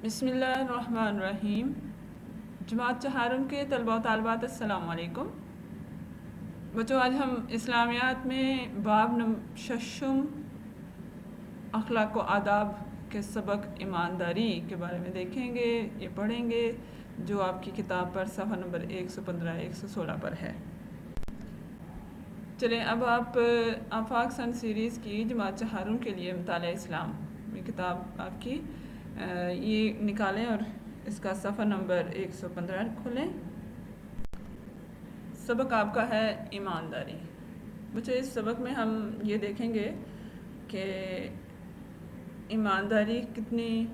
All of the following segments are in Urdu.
بسم اللہ الرحمن الرحیم۔ جماعت چہارم کے طلباء و طالبات السلام علیکم۔ بچوں، آج ہم اسلامیات میں باب ششم اخلاق و آداب کے سبق ایمانداری کے بارے میں دیکھیں گے، یہ پڑھیں گے، جو آپ کی کتاب پر صفحہ نمبر 115 116 پر ہے۔ چلیں اب آپ آفاق سن سیریز کی جماعت چہارم کے لیے مطالعہ اسلام یہ کتاب آپ کی یہ نکالیں اور اس کا صفحہ نمبر 115 کھولیں۔ سبق آپ کا ہے ایمانداری۔ بچے، اس سبق میں ہم یہ دیکھیں گے کہ ایمانداری کتنی،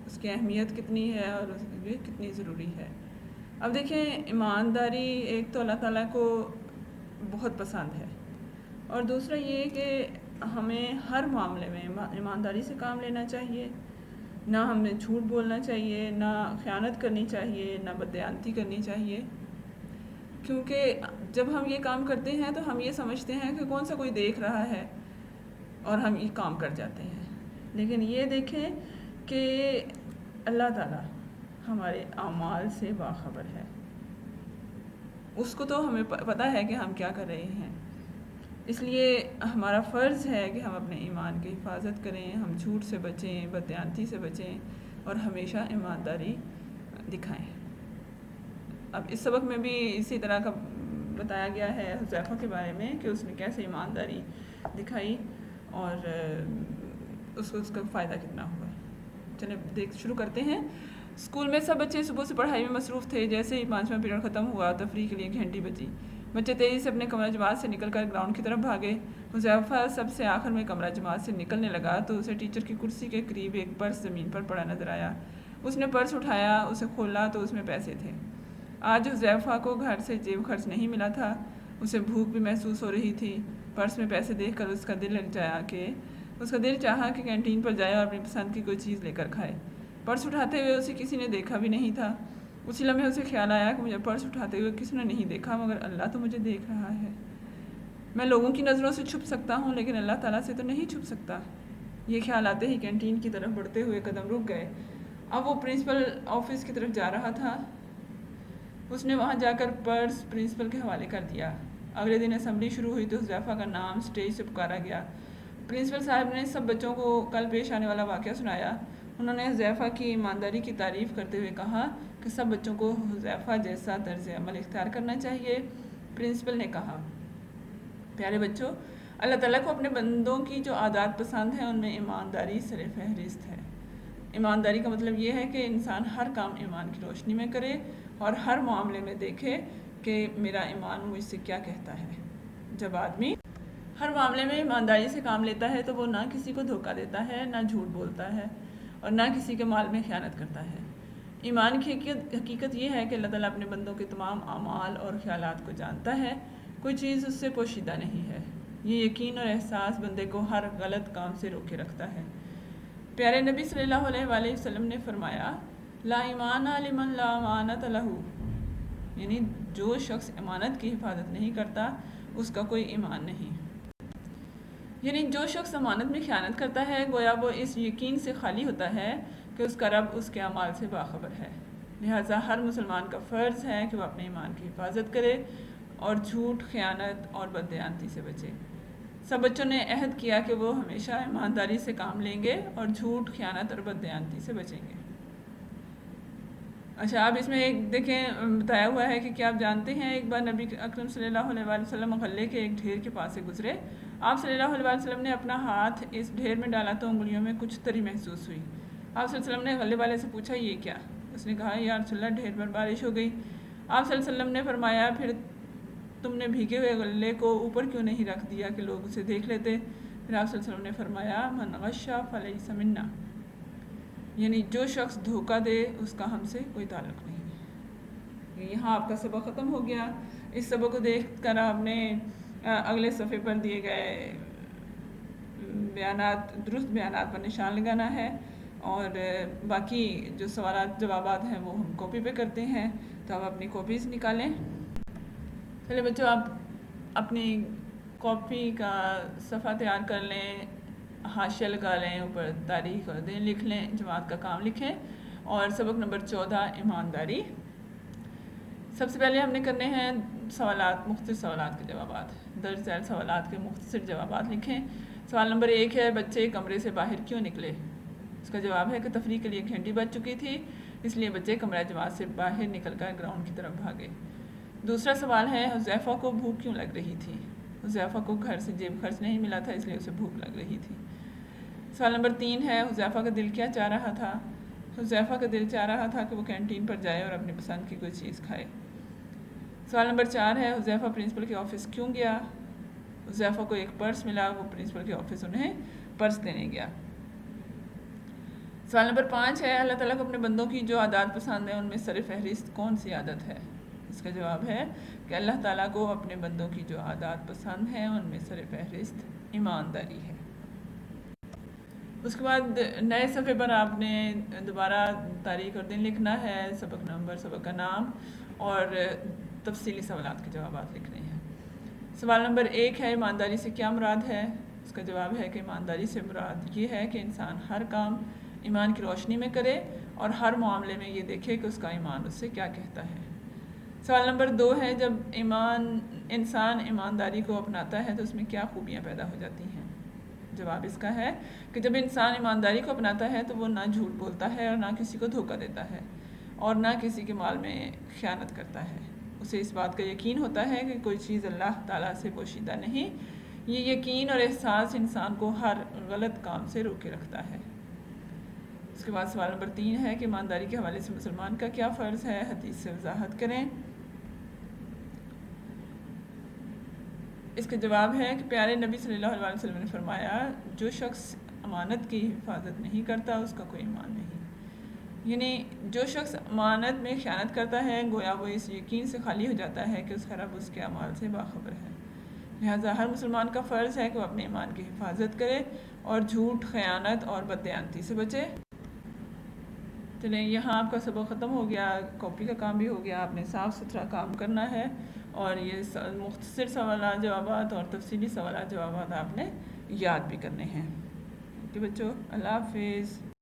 اس کی اہمیت کتنی ہے اور اس کی کتنی ضروری ہے۔ اب دیکھیں، ایمانداری ایک تو اللہ تعالیٰ کو بہت پسند ہے، اور دوسرا یہ کہ ہمیں ہر معاملے میں ایمانداری سے کام لینا چاہیے، نہ ہمیں جھوٹ بولنا چاہیے، نہ خیانت کرنی چاہیے، نہ بددیانتی کرنی چاہیے، کیونکہ جب ہم یہ کام کرتے ہیں تو ہم یہ سمجھتے ہیں کہ کون سا کوئی دیکھ رہا ہے اور ہم یہ کام کر جاتے ہیں، لیکن یہ دیکھیں کہ اللہ تعالیٰ ہمارے اعمال سے باخبر ہے، اس کو تو ہمیں پتہ ہے کہ ہم کیا کر رہے ہیں، اس لیے ہمارا فرض ہے کہ ہم اپنے ایمان کی حفاظت کریں، ہم جھوٹ سے بچیں، بددیانتی سے بچیں اور ہمیشہ ایمانداری دکھائیں۔ اب اس سبق میں بھی اسی طرح کا بتایا گیا ہے حذیفہ کے بارے میں کہ اس نے کیسے ایمانداری دکھائی اور اس کا فائدہ کتنا ہوا۔ چلیں شروع کرتے ہیں۔ اسکول میں سب بچے صبح سے پڑھائی میں مصروف تھے۔ جیسے ہی 5واں پیریڈ ختم ہوا، تفریح کے لیے گھنٹی بجی۔ بچے تیزی سے اپنے کمرہ جماعت سے نکل کر گراؤنڈ کی طرف بھاگے۔ حذیفہ سب سے آخر میں کمرہ جماعت سے نکلنے لگا تو اسے ٹیچر کی کرسی کے قریب ایک پرس زمین پر پڑا نظر آیا۔ اس نے پرس اٹھایا، اسے کھولا تو اس میں پیسے تھے۔ آج حذیفہ کو گھر سے جیب خرچ نہیں ملا تھا، اسے بھوک بھی محسوس ہو رہی تھی۔ پرس میں پیسے دیکھ کر اس کا دل چاہا کہ کینٹین پر جائے اور اپنی پسند کی کوئی چیز لے کر کھائے۔ پرس اٹھاتے ہوئے اسے کسی نے دیکھا بھی نہیں تھا۔ اسی لمحے اسے خیال آیا کہ مجھے پرس اٹھاتے ہوئے کسی نے نہیں دیکھا، مگر اللہ تو مجھے دیکھ رہا ہے۔ میں لوگوں کی نظروں سے چھپ سکتا ہوں، لیکن اللہ تعالیٰ سے تو نہیں چھپ سکتا۔ یہ خیال آتے ہی کینٹین کی طرف بڑھتے ہوئے قدم رک گئے۔ اب وہ پرنسپل آفس کی طرف جا رہا تھا۔ اس نے وہاں جا کر پرس پرنسپل کے حوالے کر دیا۔ اگلے دن اسمبلی شروع ہوئی تو حذیفہ کا نام سٹیج سے پکارا گیا۔ پرنسپل صاحب نے سب بچوں کو کل پیش آنے والا واقعہ سنایا۔ انہوں نے حذیفہ کی ایمانداری کی تعریف کرتے ہوئے کہا کہ سب بچوں کو حذیفہ جیسا طرز عمل اختیار کرنا چاہیے۔ پرنسپل نے کہا، پیارے بچوں، اللہ تعالیٰ کو اپنے بندوں کی جو عادات پسند ہیں ان میں ایمانداری سر فہرست ہے۔ ایمانداری کا مطلب یہ ہے کہ انسان ہر کام ایمان کی روشنی میں کرے اور ہر معاملے میں دیکھے کہ میرا ایمان مجھ سے کیا کہتا ہے۔ جب آدمی ہر معاملے میں ایمانداری سے کام لیتا ہے تو وہ نہ کسی کو دھوکہ دیتا ہے، نہ جھوٹ بولتا ہے اور نہ کسی کے مال میں خیانت کرتا ہے۔ ایمان کی حقیقت یہ ہے کہ اللہ تعالیٰ اپنے بندوں کے تمام اعمال اور خیالات کو جانتا ہے، کوئی چیز اس سے پوشیدہ نہیں ہے۔ یہ یقین اور احساس بندے کو ہر غلط کام سے روکے رکھتا ہے۔ پیارے نبی صلی اللہ علیہ وآلہ وسلم نے فرمایا، لا ایمان لمن لا امانت لہ، یعنی جو شخص امانت کی حفاظت نہیں کرتا اس کا کوئی ایمان نہیں۔ یعنی جو شخص امانت میں خیانت کرتا ہے گویا وہ اس یقین سے خالی ہوتا ہے کہ اس کا رب اس کے اعمال سے باخبر ہے۔ لہٰذا ہر مسلمان کا فرض ہے کہ وہ اپنے ایمان کی حفاظت کرے اور جھوٹ، خیانت اور بددیانتی سے بچے۔ سب بچوں نے عہد کیا کہ وہ ہمیشہ ایمانداری سے کام لیں گے اور جھوٹ، خیانت اور بددیانتی سے بچیں گے۔ اچھا، اب اس میں ایک دیکھیں بتایا ہوا ہے کہ کیا آپ جانتے ہیں، ایک بار نبی اکرم صلی اللہ علیہ وآلہ وسلم غلے کے ایک ڈھیر کے پاس سے گزرے۔ آپ صلی اللہ علیہ وآلہ وسلم نے اپنا ہاتھ اس ڈھیر میں ڈالا تو انگلیوں میں کچھ تری محسوس ہوئی۔ آپ صلی اللہ علیہ وسلم نے غلے والے سے پوچھا، یہ کیا؟ اس نے کہا، یا رسول اللہ، ڈھیر پر بارش ہو گئی۔ آپ صلی اللہ علیہ وسلم نے فرمایا، پھر تم نے بھیگے ہوئے غلے کو اوپر کیوں نہیں رکھ دیا کہ لوگ اسے دیکھ لیتے؟ پھر آپ صلی اللہ علیہ وسلم نے فرمایا، من غش فلیس منا، یعنی جو شخص دھوکہ دے اس کا ہم سے کوئی تعلق نہیں۔ یہاں آپ کا سبق ختم ہو گیا۔ اس سبق کو دیکھ کر آپ نے اگلے صفحے پر دیے گئے درست بیانات پر نشان لگانا ہے، اور باقی جو سوالات جوابات ہیں وہ ہم کاپی پہ کرتے ہیں، تو آپ اپنی کاپیز نکالیں۔ چلے بچوں، آپ اپنی کاپی کا صفحہ تیار کر لیں، حاشیہ لگا لیں، اوپر تاریخ اور دن لکھ لیں، جماعت کا کام لکھیں اور سبق نمبر 14 ایمانداری۔ سب سے پہلے ہم نے کرنے ہیں سوالات، مختصر سوالات کے جوابات۔ درج ذیل سوالات کے مختصر جوابات لکھیں۔ سوال نمبر 1 ہے، بچے کمرے سے باہر کیوں نکلے؟ اس کا جواب ہے کہ تفریح کے لیے گھنٹی بج چکی تھی، اس لیے بچے کمرہ جماعت سے باہر نکل کر گراؤنڈ کی طرف بھاگے۔ دوسرا سوال ہے، حذیفہ کو بھوک کیوں لگ رہی تھی؟ حذیفہ کو گھر سے جیب خرچ نہیں ملا تھا، اس لیے اسے بھوک لگ رہی تھی۔ سوال نمبر 3 ہے، حذیفہ کا دل کیا چاہ رہا تھا؟ حذیفہ کا دل چاہ رہا تھا کہ وہ کینٹین پر جائے اور اپنی پسند کی کوئی چیز کھائے۔ سوال نمبر 4 ہے، حذیفہ پرنسپل کے آفس کیوں گیا؟ حذیفہ کو ایک پرس ملا، وہ پرنسپل کے آفس انہیں پرس دینے گیا۔ سوال نمبر 5 ہے، اللہ تعالیٰ کو اپنے بندوں کی جو عادات پسند ہیں ان میں سر فہرست کون سی عادت ہے؟ اس کا جواب ہے کہ اللہ تعالیٰ کو اپنے بندوں کی جو عادات پسند ہیں ان میں سر فہرست ایمانداری ہے۔ اس کے بعد نئے صفحے پر آپ نے دوبارہ تاریخ اور دن لکھنا ہے، سبق نمبر، سبق کا نام اور تفصیلی سوالات کے جوابات لکھنے ہیں۔ سوال نمبر 1 ہے، ایمانداری سے کیا مراد ہے؟ اس کا جواب ہے کہ ایمانداری سے مراد یہ ہے کہ انسان ہر کام ایمان کی روشنی میں کرے اور ہر معاملے میں یہ دیکھے کہ اس کا ایمان اس سے کیا کہتا ہے۔ سوال نمبر 2 ہے، جب انسان ایمانداری کو اپناتا ہے تو اس میں کیا خوبیاں پیدا ہو جاتی ہیں؟ جواب اس کا ہے کہ جب انسان ایمانداری کو اپناتا ہے تو وہ نہ جھوٹ بولتا ہے اور نہ کسی کو دھوکہ دیتا ہے اور نہ کسی کے مال میں خیانت کرتا ہے۔ اسے اس بات کا یقین ہوتا ہے کہ کوئی چیز اللہ تعالیٰ سے پوشیدہ نہیں۔ یہ یقین اور احساس انسان کو ہر غلط کام سے روکے رکھتا ہے۔ اس کے بعد سوال نمبر 3 ہے کہ ایمانداری کے حوالے سے مسلمان کا کیا فرض ہے؟ حدیث سے وضاحت کریں۔ اس کا جواب ہے کہ پیارے نبی صلی اللہ علیہ وسلم نے فرمایا، جو شخص امانت کی حفاظت نہیں کرتا اس کا کوئی ایمان نہیں۔ یعنی جو شخص امانت میں خیانت کرتا ہے گویا وہ اس یقین سے خالی ہو جاتا ہے کہ اس کا رب اس کے اعمال سے باخبر ہے۔ لہٰذا ہر مسلمان کا فرض ہے کہ وہ اپنے ایمان کی حفاظت کرے اور جھوٹ، خیانت اور بددیانتی سے بچے۔ چلیں، یہاں آپ کا سبق ختم ہو گیا، کاپی کا کام بھی ہو گیا، آپ نے صاف ستھرا کام کرنا ہے اور یہ مختصر سوالات جوابات اور تفصیلی سوالات جوابات آپ نے یاد بھی کرنے ہیں۔ اوکے بچوں، اللہ حافظ۔